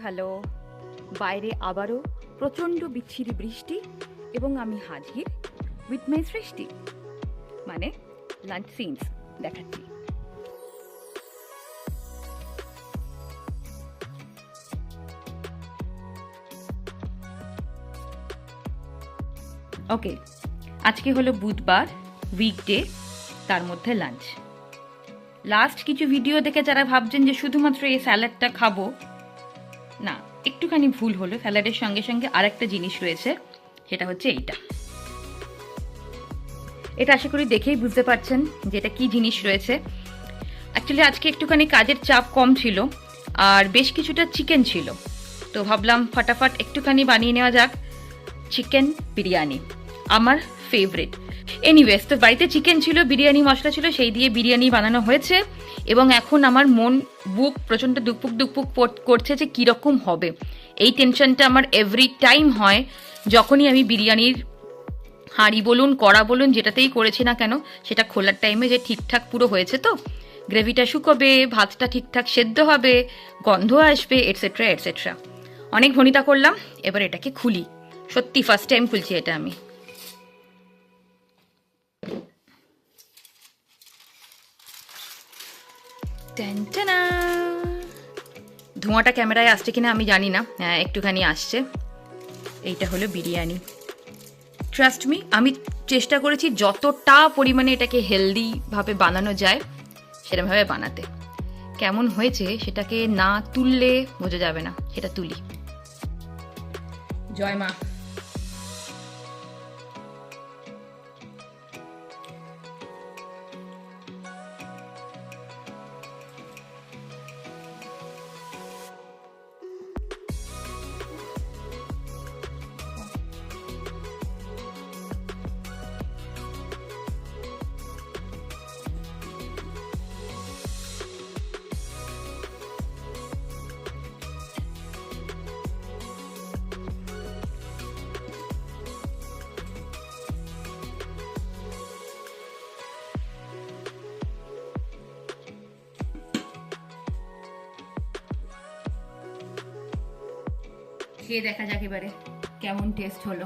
Hello, বাইরে আবারও প্রচণ্ড বিচ্ছিরি বৃষ্টি এবং আমি হাজির উইথ মাই সৃষ্টি, মানে লাঞ্চ সিনস দেখাচ্ছি। ওকে, আজকে হলো বুধবার, উইকডে, তার মধ্যে লাঞ্চ। লাস্ট কিছু ভিডিও দেখে যারা ভাবছেন যে শুধুমাত্র এই স্যালাডটা খাবো, না, একটুখানি ভুল হলো। স্যালাডের সঙ্গে সঙ্গে আরেকটা জিনিস রয়েছে, সেটা হচ্ছে এইটা। এটা আশা করি দেখেই বুঝতে পারছেন যে এটা কি জিনিস রয়েছে। অ্যাকচুয়ালি আজকে একটুখানি কাজের চাপ কম ছিল আর বেশ কিছুটা চিকেন ছিল, তো ভাবলাম ফটাফট একটুখানি বানিয়ে নেওয়া যাক চিকেন বিরিয়ানি, আমার ফেভারিট। এনিওয়েজ, তো বাড়িতে চিকেন ছিল, বিরিয়ানি মশলা ছিল, সেই দিয়ে বিরিয়ানি বানানো হয়েছে এবং এখন আমার বুক প্রচণ্ড দুপুক দুপুক করছে যে কীরকম হবে। এই টেনশনটা আমার এভরি টাইম হয় যখনই আমি বিরিয়ানির হাঁড়ি বলুন, কড়া বলুন, যেটাতেই করেছি না কেন, সেটা খোলার টাইমে যে ঠিকঠাক পুরো হয়েছে, তো গ্রেভিটা শুকোবে, ভাতটা ঠিকঠাক সেদ্ধ হবে, গন্ধ আসবে, এটসেট্রা এটসেট্রা। অনেক ভনিতা করলাম, এবার এটাকে খুলি। সত্যি ফার্স্ট টাইম খুলছি এটা আমি। ধোঁয়াটা ক্যামেরায় আসছে কিনা আমি জানি না, একটুখানি আসছে। এইটা হলো বিরিয়ানি। ট্রাস্ট মি, আমি চেষ্টা করেছি যতটা পরিমাণে এটাকে হেলদিভাবে বানানো যায় সেরকমভাবে বানাতে। কেমন হয়েছে সেটাকে না তুললে বোঝা যাবে না, সেটা তুলি। জয় মা। খেয়ে দেখা যাক এবারে কেমন টেস্ট হলো।